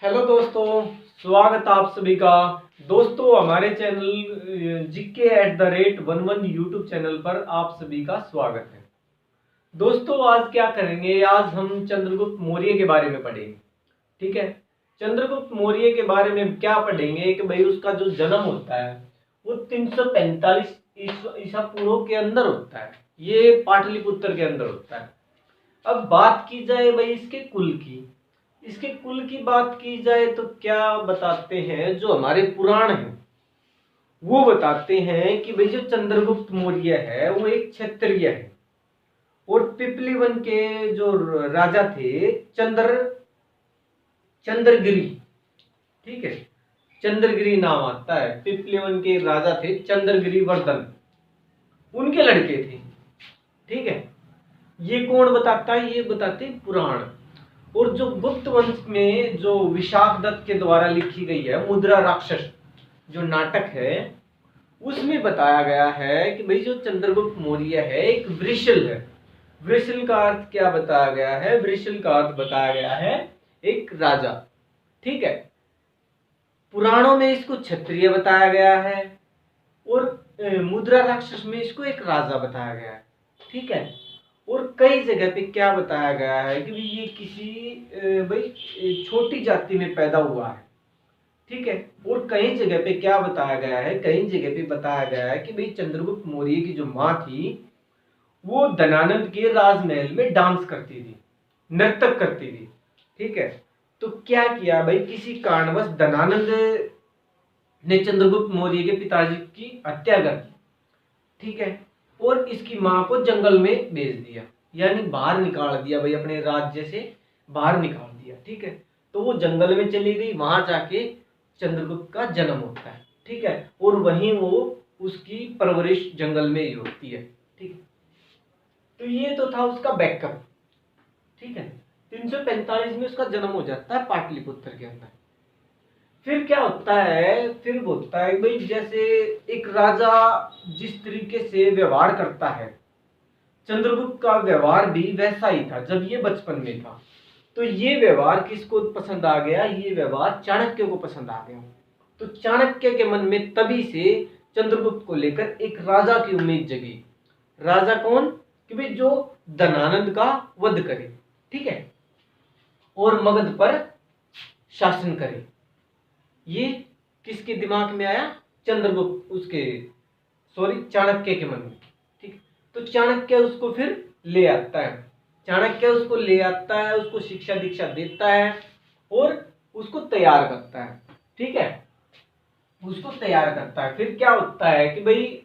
Hello दोस्तों, स्वागत आप सभी का। दोस्तों हमारे चैनल GK@11 यूट्यूब चैनल पर आप सभी का स्वागत है। दोस्तों आज क्या करेंगे, आज हम चंद्रगुप्त मौर्य के बारे में पढ़ेंगे। ठीक है, चंद्रगुप्त मौर्य के बारे में क्या पढ़ेंगे कि भाई उसका जो जन्म होता है वो 345 ईसा पूर्व के अंदर होता है। ये पाटलिपुत्र के अंदर होता है। अब बात की जाए भाई इसके कुल की बात की जाए तो क्या बताते हैं, जो हमारे पुराण हैं वो बताते हैं कि भाई जो चंद्रगुप्त मौर्य है वो एक क्षत्रिय है और पिपलीवन के जो राजा थे चंद्रगिरी। ठीक है, चंद्रगिरी नाम आता है। पिपलीवन के राजा थे चंद्रगिरी वर्धन, उनके लड़के थे। ठीक है, ये कौन बताता है? ये बताते पुराण। और जो गुप्त वंश में जो विशाखदत्त के द्वारा लिखी गई है मुद्रा राक्षस जो नाटक है, उसमें बताया गया है कि भाई जो चंद्रगुप्त मौर्य है एक वृषल है। वृषल का अर्थ क्या बताया गया है? वृषल का अर्थ बताया गया है एक राजा। ठीक है, पुराणों में इसको क्षत्रिय बताया गया है और मुद्रा राक्षस में इसको एक राजा बताया गया है। ठीक है, और कई जगह पे क्या बताया गया है कि ये किसी भाई छोटी जाति में पैदा हुआ है। ठीक है, और कई जगह पे क्या बताया गया है, कई जगह पे बताया गया है कि भाई चंद्रगुप्त मौर्य की जो माँ थी वो धनानंद के राजमहल में डांस करती थी, नर्तक करती थी। ठीक है, तो क्या किया भाई, किसी कारणवश धनानंद ने चंद्रगुप्त मौर्य के पिताजी की हत्या कर दी। ठीक है, और इसकी मां को जंगल में भेज दिया, यानी बाहर निकाल दिया भाई, अपने राज्य से बाहर निकाल दिया। ठीक है, तो वो जंगल में चली गई, वहां जाके चंद्रगुप्त का जन्म होता है। ठीक है, और वहीं वो उसकी परवरिश जंगल में ही होती है। ठीक है, तो ये तो था उसका बैकअप। ठीक है, 345 में उसका जन्म हो जाता है पाटलिपुत्र के अंदर। फिर क्या होता है? फिर होता है भाई जैसे एक राजा जिस तरीके से व्यवहार करता है, चंद्रगुप्त का व्यवहार भी वैसा ही था जब ये बचपन में था। तो ये व्यवहार किसको पसंद आ गया? ये व्यवहार चाणक्य को पसंद आ गया। तो चाणक्य के मन में तभी से चंद्रगुप्त को लेकर एक राजा की उम्मीद जगी। राजा कौन? कि भाई जो धनानंद का वध करे। ठीक है, और मगध पर शासन करे। ये किसके दिमाग में आया? चाणक्य के मन में। ठीक, तो चाणक्य उसको फिर ले आता है। चाणक्य उसको ले आता है, उसको शिक्षा दीक्षा देता है और उसको तैयार करता है। ठीक है, उसको तैयार करता है। फिर क्या होता है कि भाई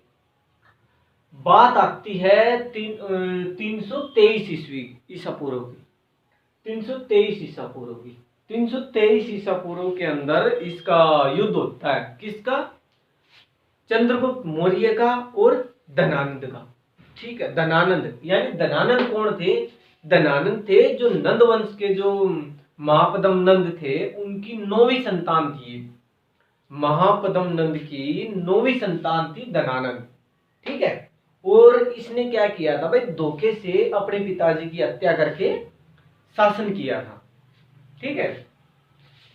बात आती है 323 ईसा पूर्व की। 323 ईसा पूर्व की 323 ईसा पूर्व के अंदर इसका युद्ध होता है। किसका? चंद्रगुप्त मौर्य का और धनानंद का। ठीक है, धनानंद यानी धनानंद कौन थे? धनानंद थे जो नंद वंश के जो महापदम नंद थे उनकी 9वीं संतान थी। महापदम नंद की 9वीं संतान थी धनानंद। ठीक है, और इसने क्या किया था भाई, धोखे से अपने पिताजी की हत्या करके शासन किया था। ठीक है,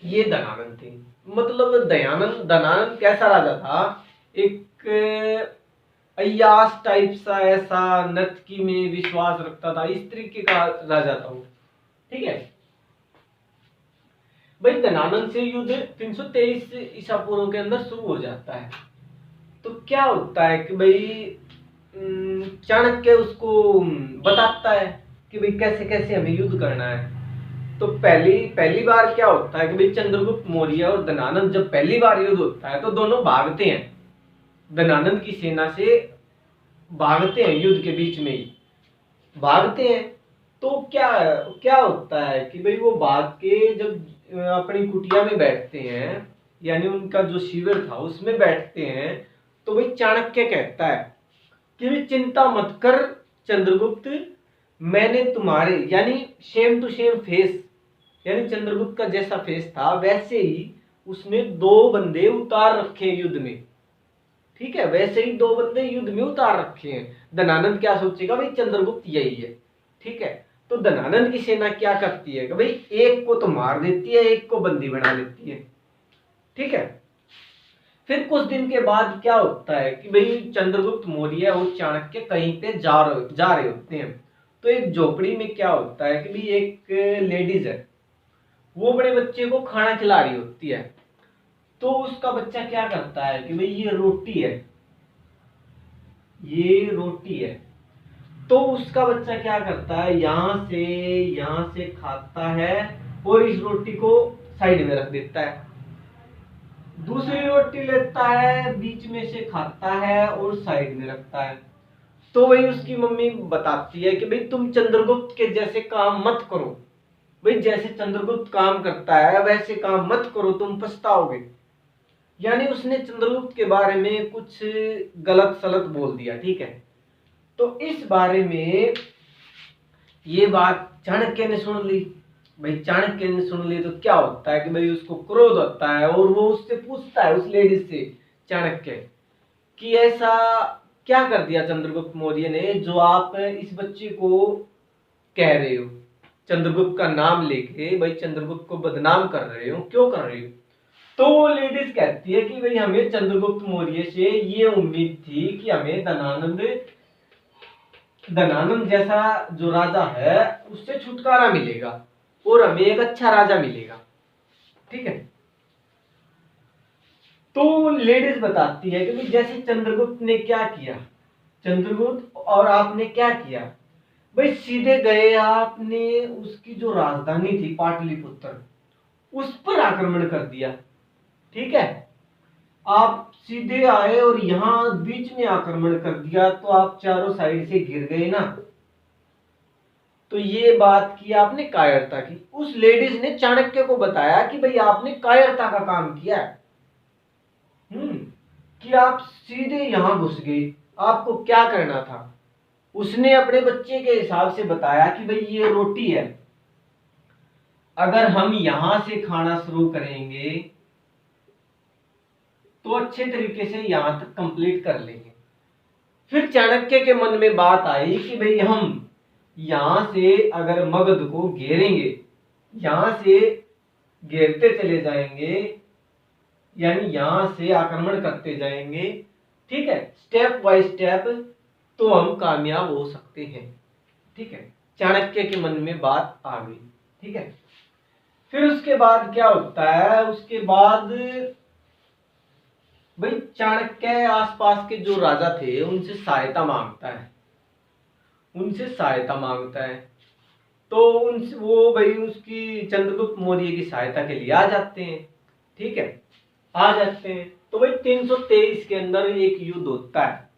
ये धनानंद थे। मतलब धनानंद कैसा राजा था? एक अय्यास टाइप सा, ऐसा नर्तकी में विश्वास रखता था, इस तरीके का राजा था वो। ठीक है भाई, धनानंद से युद्ध 323 ईसा पूर्व के अंदर शुरू हो जाता है। तो क्या होता है कि भाई चाणक्य उसको बताता है कि भाई कैसे कैसे हमें युद्ध करना है। तो पहली बार क्या होता है कि भाई चंद्रगुप्त मौर्य और धनानंद जब पहली बार युद्ध होता है तो दोनों भागते हैं, धनानंद की सेना से भागते हैं, युद्ध के बीच में ही भागते हैं। तो क्या क्या होता है कि भाई वो भाग के जब अपनी कुटिया में बैठते हैं, यानी उनका जो शिविर था उसमें बैठते हैं, तो भाई चाणक्य कहता है कि भाई चिंता मत कर चंद्रगुप्त, मैंने तुम्हारे यानी सेम टू सेम फेस, यानी चंद्रगुप्त का जैसा फेस था वैसे ही उसने 2 बंदे उतार रखे हैं युद्ध में। ठीक है, वैसे ही 2 बंदे युद्ध में उतार रखे हैं। धनानंद क्या सोचेगा भाई चंद्रगुप्त यही है। ठीक है, तो धनानंद की सेना क्या करती है कि भाई एक को तो मार देती है, एक को बंदी बना लेती है। ठीक है। फिर कुछ दिन के बाद क्या होता है कि भाई चंद्रगुप्त मौर्य और चाणक्य कहीं पे जा रहे होते हैं। तो एक झोपड़ी में क्या होता है कि भाई एक लेडीज है, वो बड़े बच्चे को खाना खिला रही होती है। तो उसका बच्चा क्या करता है कि भाई ये रोटी है, ये रोटी है। तो उसका बच्चा क्या करता है, यहां से खाता है और इस रोटी को साइड में रख देता है। दूसरी रोटी लेता है, बीच में से खाता है और साइड में रखता है। तो वही उसकी मम्मी बताती है कि भाई तुम चंद्रगुप्त के जैसे काम मत करो, भाई जैसे चंद्रगुप्त काम करता है वैसे काम मत करो, तुम पछताओगे। यानी उसने चंद्रगुप्त के बारे में कुछ गलत सलत बोल दिया। ठीक है। तो इस बारे में ये बात चाणक्य ने सुन ली। भाई चाणक्य ने सुन ली तो क्या होता है कि भाई उसको क्रोध होता है और वो उससे पूछता है, उस लेडीज से, चाणक्य, कि ऐसा क्या कर दिया चंद्रगुप्त मौर्य ने जो आप इस बच्चे को कह रहे हो, चंद्रगुप्त का नाम लेके भाई चंद्रगुप्त को बदनाम कर रहे हो, क्यों कर रहे हो। तो वो लेडीज कहती है कि भाई हमें चंद्रगुप्त मौर्य से ये उम्मीद थी कि हमें धनानंद जैसा जो राजा है उससे छुटकारा मिलेगा और हमें एक अच्छा राजा मिलेगा। ठीक है। तो लेडीज बताती है कि भाई जैसे चंद्रगुप्त ने क्या किया, चंद्रगुप्त और आपने क्या किया, भाई सीधे गए आपने उसकी जो राजधानी थी पाटलिपुत्र उस पर आक्रमण कर दिया। ठीक है। आप सीधे आए और यहां बीच में आक्रमण कर दिया तो आप चारों साइड से घिर गए ना। तो ये बात की आपने कायरता की। उस लेडीज ने चाणक्य को बताया कि भाई आपने कायरता का काम किया है। कि आप सीधे यहां घुस गए, आपको क्या करना था। उसने अपने बच्चे के हिसाब से बताया कि भाई ये रोटी है, अगर हम यहां से खाना शुरू करेंगे तो अच्छे तरीके से यहां तक कंप्लीट कर लेंगे। फिर चाणक्य के मन में बात आई कि भाई हम यहां से अगर मगध को घेरेंगे, यहां से घेरते चले जाएंगे, यानी यहां से आक्रमण करते जाएंगे, ठीक है, स्टेप बाय स्टेप, तो हम कामयाब हो सकते हैं। ठीक है। चाणक्य के मन में बात आ गई। ठीक है। फिर उसके बाद क्या होता है, उसके बाद भाई चाणक्य आसपास के जो राजा थे उनसे सहायता मांगता है, उनसे सहायता मांगता है। तो उनसे वो भाई उसकी चंद्रगुप्त मौर्य की सहायता के लिए आ जाते हैं। ठीक है। आ जाते हैं तो भाई 323 के अंदर एक युद्ध होता है।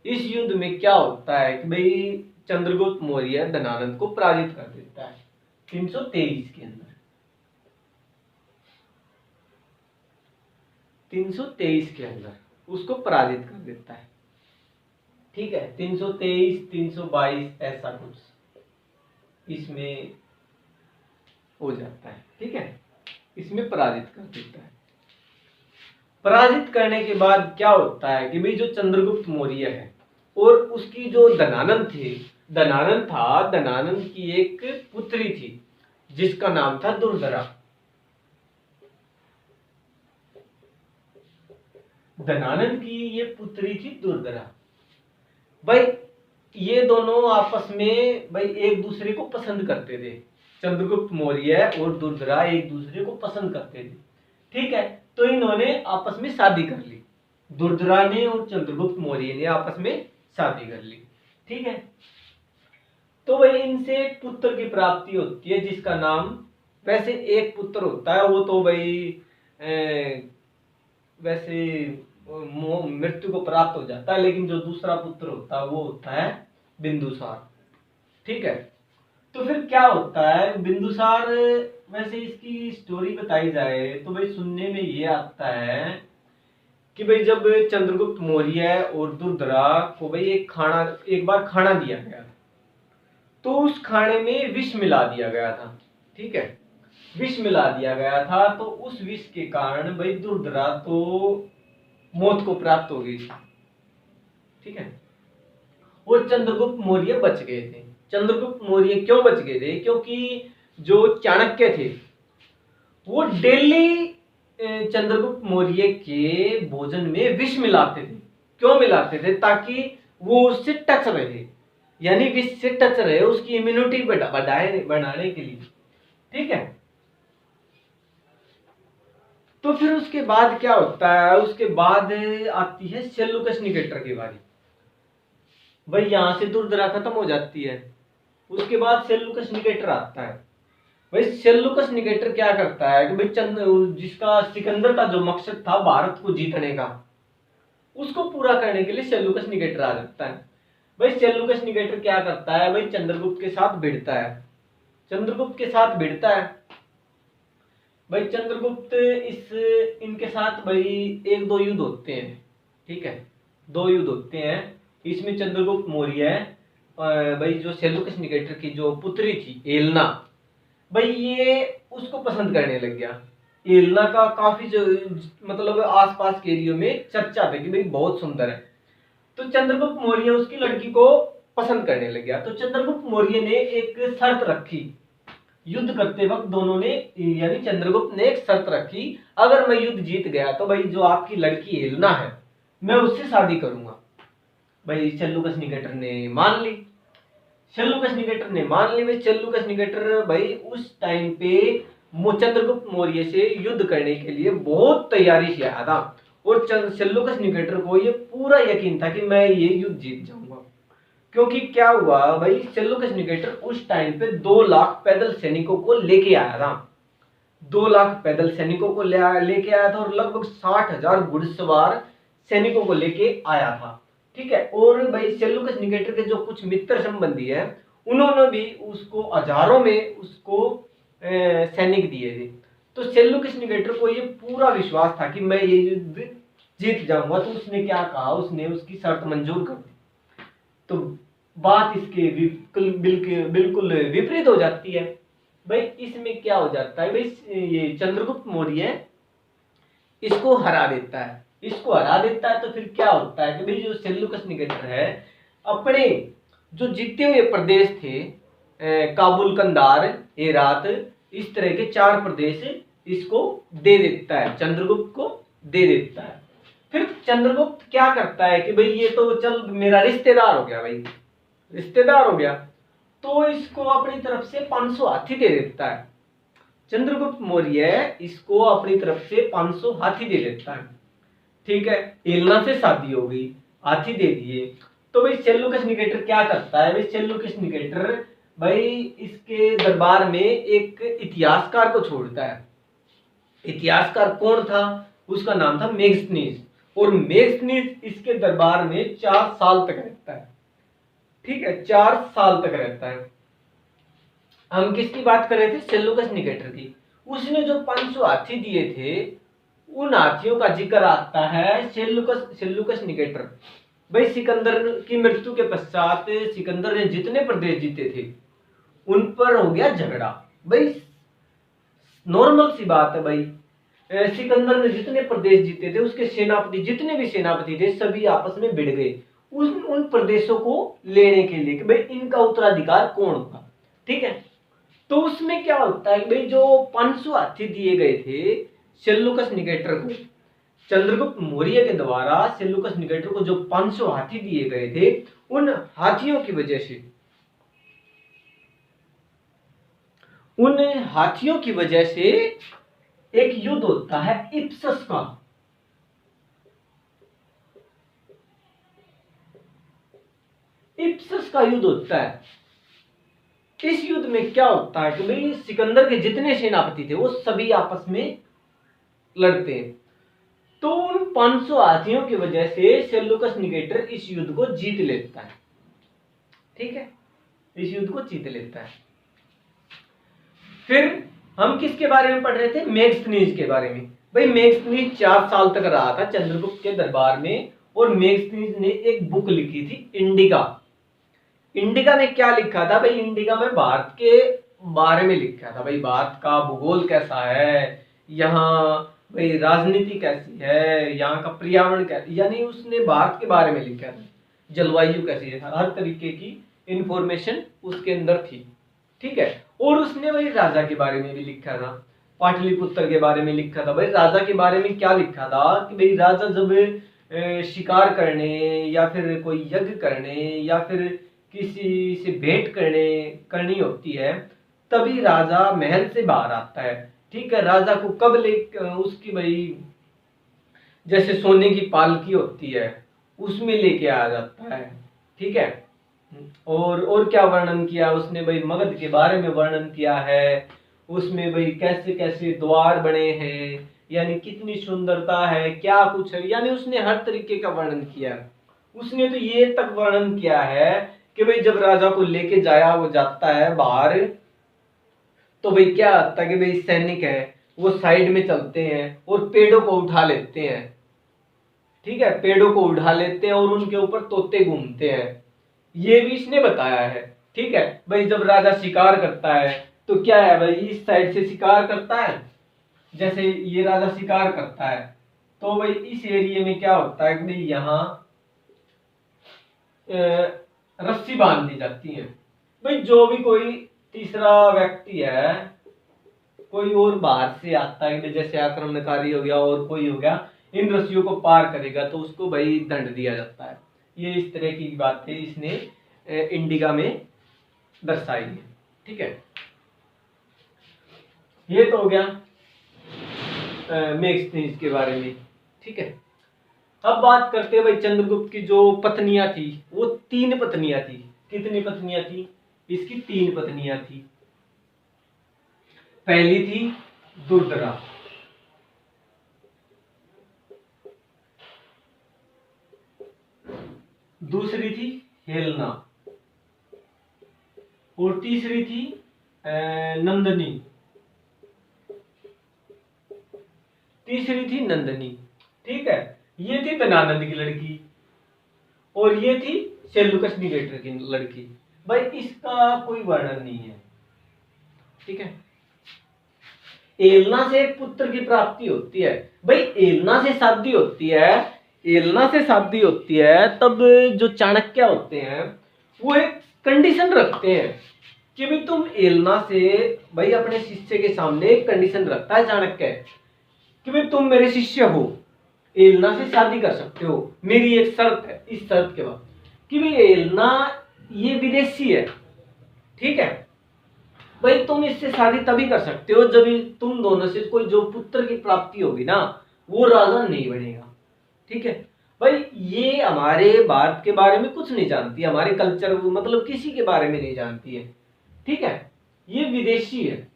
इस युद्ध में क्या होता है कि भाई चंद्रगुप्त मौर्य धनानंद को पराजित कर देता है 323 के अंदर। 323 के अंदर उसको पराजित कर देता है। ठीक है। 323 322 ऐसा कुछ इसमें हो जाता है। ठीक है। इसमें पराजित कर देता है। पराजित करने के बाद क्या होता है कि भाई जो चंद्रगुप्त मौर्य है और उसकी जो धनानंद था, धनानंद की एक पुत्री थी जिसका नाम था दुर्धरा। धनानंद की ये पुत्री थी दुर्धरा। भाई ये दोनों आपस में भाई एक दूसरे को पसंद करते थे। चंद्रगुप्त मौर्य और दुर्धरा एक दूसरे को पसंद करते थे। ठीक है। तो इन्होंने आपस में शादी कर ली, दुर्धरा ने और चंद्रगुप्त मौर्य ने आपस में शादी कर ली। ठीक है। तो भाई इनसे एक पुत्र की प्राप्ति होती है जिसका नाम, वैसे एक पुत्र होता है वो तो भाई वैसे मृत्यु को प्राप्त हो जाता है, लेकिन जो दूसरा पुत्र होता है वो होता है बिंदुसार। ठीक है। तो फिर क्या होता है बिंदुसार, वैसे इसकी स्टोरी बताई जाए तो भाई सुनने में ये आता है कि भाई जब चंद्रगुप्त मौर्य और दुर्धरा को भाई एक बार खाना दिया गया तो उस खाने में विष मिला दिया गया था। ठीक है। विष मिला दिया गया था तो उस विष के कारण भाई दुर्धरा तो मौत को प्राप्त हो गई थी। ठीक है। और चंद्रगुप्त मौर्य बच गए थे। चंद्रगुप्त मौर्य क्यों बच गए थे? क्योंकि जो चाणक्य थे वो डेली चंद्रगुप्त मौर्य के भोजन में विष मिलाते थे। क्यों मिलाते थे? ताकि वो उससे टच रहे, यानी विष से टच रहे, उसकी इम्यूनिटी बढ़ाने के लिए। ठीक है। तो फिर उसके बाद क्या होता है? उसके बाद आती है सेल्यूकस निकेटर की बारी। भाई यहां से दुर्दशा खत्म हो जाती है। उसके बाद सेल्यूकस निकेटर आता है। भाई सेल्यूकस निकेटर क्या करता है कि भाई जिसका सिकंदर का जो मकसद था भारत को जीतने का, उसको पूरा करने के लिए सेल्यूकस निकेटर आ जाता है। भाई सेल्यूकस निकेटर क्या करता है? भाई चंद्रगुप्त के साथ भिड़ता है। चंद्रगुप्त के साथ भिड़ता है। भाई चंद्रगुप्त इनके साथ भाई एक दो युद्ध होते हैं। ठीक है, दो युद्ध होते हैं। इसमें चंद्रगुप्त मौर्य भाई जो सेल्यूकस निकेटर की जो पुत्री थी एलना, भाई ये उसको पसंद करने लग गया। एलना का काफी जो मतलब आसपास के एरियो में चर्चा थी कि भाई बहुत सुंदर है। तो चंद्रगुप्त मौर्य उसकी लड़की को पसंद करने लग गया। तो चंद्रगुप्त मौर्य ने एक शर्त रखी। युद्ध करते वक्त दोनों ने, यानी चंद्रगुप्त ने एक शर्त रखी, अगर मैं युद्ध जीत गया तो भाई जो आपकी लड़की एलना है मैं उससे शादी करूंगा। भाई सेल्यूकस निकेटर ने मान ली। सेल्यूकस निकेटर ने मान ली। भाई सेल्यूकस निकेटर भाई उस टाइम पे चंद्रगुप्त मौर्य से युद्ध करने के लिए बहुत तैयारी से आया था। और सेल्यूकस निकेटर को ये पूरा यकीन था कि मैं ये युद्ध जीत जाऊंगा। क्योंकि क्या हुआ भाई, सेल्यूकस निकेटर उस टाइम पे 2 लाख पैदल सैनिकों को लेके आया था। 2 लाख पैदल सैनिकों को लेके आया था और लगभग 60,000 घुड़सवार सैनिकों को लेके आया था। ठीक है। और भाई सेल्यूकस निकेटर के जो कुछ मित्र संबंधी है उन्होंने भी उसको हजारों में उसको सैनिक दिए थे। तो सेल्यूकस निकेटर को ये पूरा विश्वास था कि मैं ये युद्ध जीत जाऊंगा। तो उसने क्या कहा, उसने उसकी शर्त मंजूर कर दी। तो बात इसके बिल्कुल विपरीत हो जाती है। भाई इसमें क्या हो जाता है, भाई ये चंद्रगुप्त मौर्य इसको हरा देता है। इसको हरा देता है तो फिर क्या होता है कि भाई जो सेल्यूकस निकेटर है अपने जो जीते हुए प्रदेश थे, काबुल, कंधार, हेरात, इस तरह के 4 प्रदेश इसको दे देता है, चंद्रगुप्त को दे देता है। फिर चंद्रगुप्त क्या करता है कि भाई ये तो चल मेरा रिश्तेदार हो गया, भाई रिश्तेदार हो गया, तो इसको अपनी तरफ से 500 हाथी दे देता है। चंद्रगुप्त मौर्य इसको अपनी तरफ से 500 हाथी दे देता है। ठीक है, एलना से शादी हो गई, हाथी दे दिए। तो भाई सेल्यूकस निकेटर क्या करता है? भाई सेल्यूकस निकेटर भाई इसके दरबार में एक इतिहासकार को छोड़ता है। इतिहासकार कौन था? उसका नाम था मेगस्थनीज। और मेगस्थनीज इसके दरबार में 4 साल तक रहता है। ठीक है, 4 साल तक रहता है। हम किसकी बात कर रहे थे? सेल्यूकस निकेटर की। उसने जो 500 हाथी दिए थे उन हाथियों का जिक्र आता है सेल्यूकस निकेटर। भाई सिकंदर की मृत्यु के पश्चात सिकंदर ने जितने प्रदेश जीते थे उन पर हो गया झगड़ा। भाई नॉर्मल सी बात है भाई, सिकंदर ने जितने प्रदेश जीते थे उसके सेनापति, जितने भी सेनापति थे, सभी आपस में भिड़ गए उन प्रदेशों को लेने के लिए कि भाई इनका उत्तराधिकार कौन होगा। ठीक है, तो उसमें क्या होता है कि भाई जो 500 हाथी दिए गए थे सेल्यूकस निकेटर को, चंद्रगुप्त मौर्य के द्वारा सेल्यूकस निकेटर को जो 500 हाथी दिए गए थे, उन हाथियों की वजह से एक युद्ध होता है इप्सस का। इप्सस का युद्ध होता है। इस युद्ध में क्या होता है कि भाई सिकंदर के जितने सेनापति थे वो सभी आपस में लड़ते हैं। तो उन 500 हाथियों की वजह से सेल्यूकस निकेटर इस युद्ध को जीत लेता है। ठीक है, इस युद्ध को जीत लेता है। फिर हम किसके बारे में पढ़ रहे थे? मेगस्थनीज के बारे में। भाई मेगस्थनीज 4 साल तक रहा था चंद्रगुप्त के दरबार में और मेगस्थनीज ने एक बुक लिखी थी इंडिका। इंडिका में क्या लिखा था? भाई इंडिका में भारत के बारे में लिखा था। भाई भारत का भूगोल कैसा है, यहाँ भाई राजनीति कैसी है, यहाँ का पर्यावरण कैसा, यानी उसने भारत के बारे में लिखा था, जलवायु कैसी है, हर तरीके की इंफॉर्मेशन उसके अंदर थी, ठीक है। और उसने वही राजा के बारे में भी लिखा था, पाटलिपुत्र के बारे में लिखा था। भाई राजा के बारे में क्या लिखा था कि भाई राजा जब शिकार करने या फिर कोई यज्ञ करने या फिर किसी से भेंट करनी होती है, तभी राजा महल से बाहर आता है, ठीक है। राजा को कब उसकी भाई जैसे सोने की पालकी होती है उसमें लेके आ जाता है, ठीक है। और क्या वर्णन किया उसने भाई, मगध के बारे में वर्णन किया है उसमें भाई, कैसे कैसे द्वार बने हैं, यानी कितनी सुंदरता है, क्या कुछ है, यानी उसने हर तरीके का वर्णन किया। उसने तो ये तक वर्णन किया है कि भाई जब राजा को लेके वो जाता है बाहर, तो भाई क्या आता है कि भाई सैनिक है वो साइड में चलते हैं और पेड़ों को उठा लेते हैं, ठीक है। पेड़ों को उठा लेते हैं और उनके ऊपर तोते घूमते हैं, ये भी इसने बताया है, ठीक है। भाई जब राजा शिकार करता है तो क्या है भाई, इस साइड से शिकार करता है, जैसे ये राजा शिकार करता है तो भाई इस एरिया में क्या होता है कि भाई यहाँ रस्सी बांध दी जाती है। भाई जो भी कोई तीसरा व्यक्ति है, कोई और बाहर से आता है, जैसे आक्रमणकारी हो गया और कोई हो गया, इन रस्सियों को पार करेगा तो उसको भाई दंड दिया जाता है। ये इस तरह की बात है इसने इंडिका में दर्शाई है, ठीक है। ये तो हो गया मेगस्थनीज के बारे में, ठीक है। अब बात करते हैं भाई चंद्रगुप्त की जो पत्नियां थी, वो 3 पत्नियां थी। कितनी पत्नियां थी? इसकी 3 पत्नियां थी। पहली थी दुर्धरा, दूसरी थी हेलना और तीसरी थी नंदनी। ठीक है। ये थी धनानंद की लड़की और ये थी सेल्यूकस निकेटर की लड़की। भाई इसका कोई वर्णन नहीं है, ठीक है। एलना से एक पुत्र की प्राप्ति होती है। भाई एलना से शादी होती है, तब जो चाणक्य होते हैं वो एक कंडीशन रखते हैं कि भाई तुम एलना से, भाई अपने शिष्य के सामने एक कंडीशन रखता है चाणक्य कि भाई तुम मेरे शिष्य हो, एलना से शादी कर सकते हो, मेरी एक शर्त है, इस शर्त के बाद कि भाई एलना ये विदेशी है, ठीक है। भाई तुम इससे शादी तभी कर सकते हो जब तुम दोनों से कोई जो पुत्र की प्राप्ति होगी ना, वो राजा नहीं बनेगा, ठीक है। भाई ये हमारे भारत के बारे में कुछ नहीं जानती, हमारे कल्चर मतलब किसी के बारे में नहीं जानती है, ठीक है। ये विदेशी है।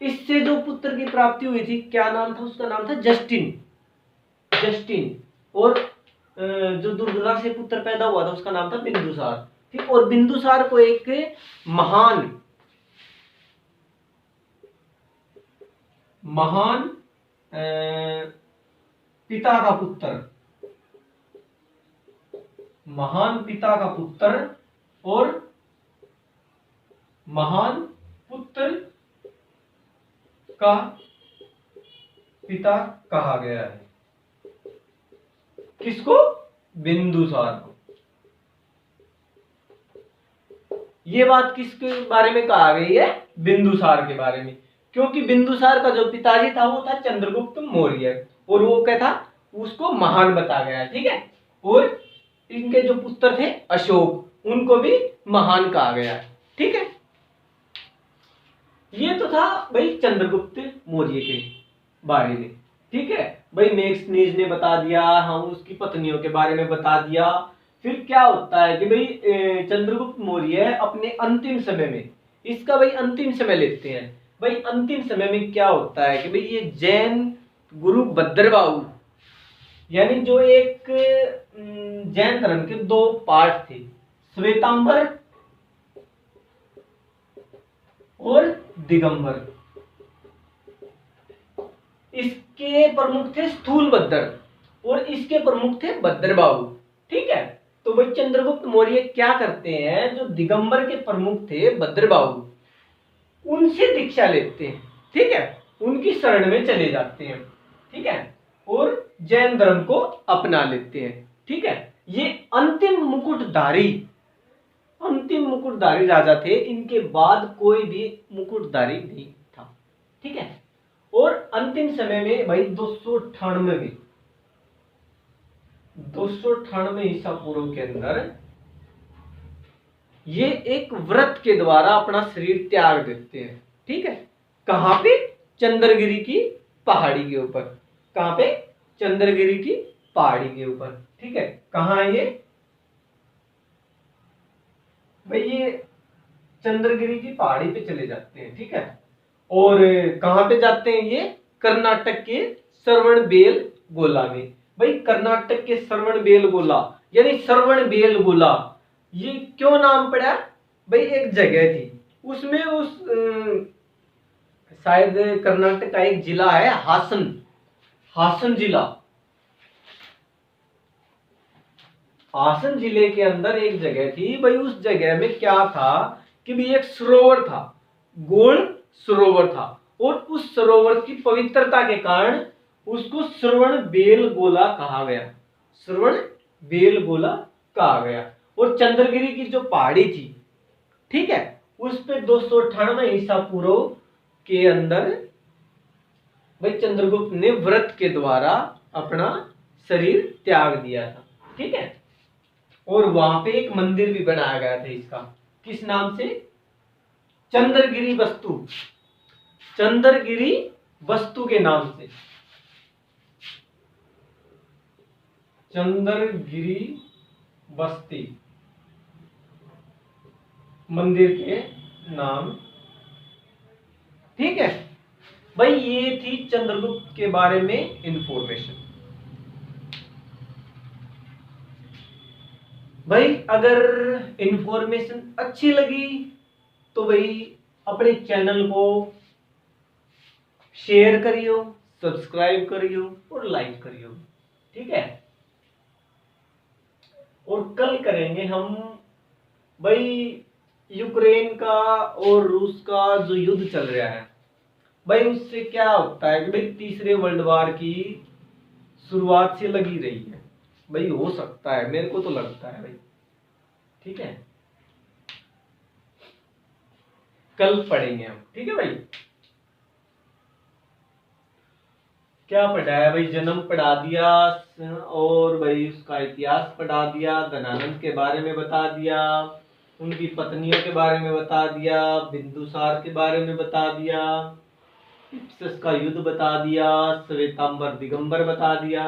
इससे जो पुत्र की प्राप्ति हुई थी, क्या नाम था उसका? नाम था जस्टिन। और जो दुर्धरा से पुत्र पैदा हुआ था उसका नाम था बिंदुसार, ठीक। और बिंदुसार को एक महान पिता का पुत्र और महान पुत्र का पिता कहा गया है। किसको? बिंदुसार को। ये बात किसके बारे में कहा गई है? बिंदुसार के बारे में, क्योंकि बिंदुसार का जो पिताजी था वो था चंद्रगुप्त मौर्य और वो क्या था, उसको महान बताया गया, ठीक है। और इनके जो पुत्र थे अशोक, उनको भी महान कहा गया, ठीक है। ये तो था भाई चंद्रगुप्त मौर्य के बारे में, ठीक है। भाई मेगस्थनीज ने बता दिया, हम उसकी पत्नियों के बारे में बता दिया। फिर क्या होता है कि भाई चंद्रगुप्त मौर्य अपने अंतिम समय में, इसका भाई अंतिम समय लेते हैं। भाई अंतिम समय में क्या होता है कि भाई ये जैन गुरु भद्रबाहु, यानी जो एक जैन धर्म के 2 पार्ट थे, श्वेतांबर और दिगंबर, इसके प्रमुख थे स्थूलभद्र और इसके प्रमुख थे भद्रबाहु, ठीक है। तो भाई चंद्रगुप्त मौर्य क्या करते हैं, जो दिगंबर के प्रमुख थे भद्रबाहु, उनसे दीक्षा लेते हैं, ठीक है। उनकी शरण में चले जाते हैं, ठीक है, और जैन धर्म को अपना लेते हैं, ठीक है। ये अंतिम मुकुटधारी राजा थे। इनके बाद कोई भी मुकुटधारी नहीं था। ठीक है। और अंतिम समय में भाई 298 ईसा पूर्व के अंदर ये एक व्रत के द्वारा अपना शरीर त्याग देते हैं। ठीक है। कहां पे? चंद्रगिरी की पहाड़ी के ऊपर। कहां पे? चंद्रगिरी की पहाड़ी के ऊपर। ठीक है। कहां है ये? भाई ये चंद्रगिरी की पहाड़ी पे चले जाते हैं। ठीक है। और कहां पे जाते हैं ये? कर्नाटक के श्रवणबेल गोला में। भाई कर्नाटक के श्रवणबेल गोला यानी श्रवणबेल गोला, ये क्यों नाम पड़ा? भाई एक जगह थी उसमें, शायद कर्नाटक का एक जिला है हासन जिला। हासन जिले के अंदर एक जगह थी भाई। उस जगह में क्या था कि भी एक सरोवर था, गोल सरोवर था। और उस सरोवर की पवित्रता के कारण उसको श्रवण बेल गोला कहा गया। श्रवण बेल गोला कहा गया। और चंद्रगिरी की जो पहाड़ी थी, ठीक है, उस पे 298 ईसा पूर्व के अंदर भाई चंद्रगुप्त ने व्रत के द्वारा अपना शरीर त्याग दिया था। ठीक है। और वहां पे एक मंदिर भी बनाया गया था इसका। किस नाम से? चंद्रगिरी वस्तु। चंद्रगिरी वस्तु के नाम से। चंद्रगिरी बस्ती मंदिर के नाम। ठीक है भाई, ये थी चंद्रगुप्त के बारे में इंफॉर्मेशन। भाई अगर इंफॉर्मेशन अच्छी लगी तो भाई अपने चैनल को शेयर करियो, सब्सक्राइब करियो और लाइक करियो। ठीक है। और कल करेंगे हम भाई यूक्रेन का और रूस का जो युद्ध चल रहा है भाई, उससे क्या होता है कि भाई तीसरे वर्ल्ड वार की शुरुआत से लगी रही है भाई। हो सकता है, मेरे को तो लगता है भाई। ठीक है। कल पढ़ेंगे हम। ठीक है भाई। क्या पढ़ा है भाई? जन्म पढ़ा दिया और भाई उसका इतिहास पढ़ा दिया, धनानंद के बारे में बता दिया, उनकी पत्नियों के बारे में बता दिया, बिंदुसार के बारे में बता दिया, इप्सिस का युद्ध बता दिया, श्वेतांबर दिगंबर बता दिया।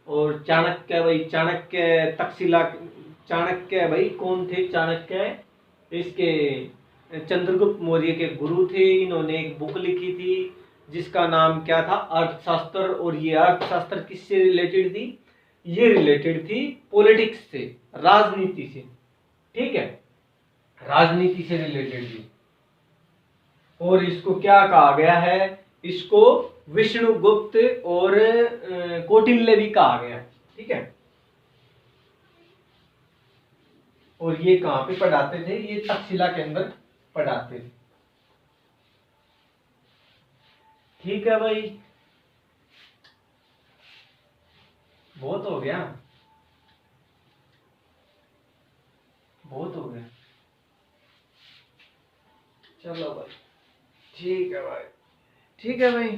और चाणक्य भाई, चाणक्य तक्षशिला, चाणक्य भाई कौन थे? चाणक्य इसके चंद्रगुप्त मौर्य के गुरु थे। इन्होंने एक बुक लिखी थी जिसका नाम क्या था? अर्थशास्त्र। और ये अर्थशास्त्र किससे रिलेटेड थी? ये रिलेटेड थी पॉलिटिक्स से, राजनीति से। ठीक है। राजनीति से रिलेटेड थी। और इसको क्या कहा गया है? इसको विष्णुगुप्त और कौटिल्य भी कहा गया। ठीक है। और ये कहां पे पढ़ाते थे? ये तक्षशिला के अंदर पढ़ाते थे। ठीक है भाई, बहुत हो गया, बहुत हो गया। चलो भाई, ठीक है भाई, ठीक है भाई।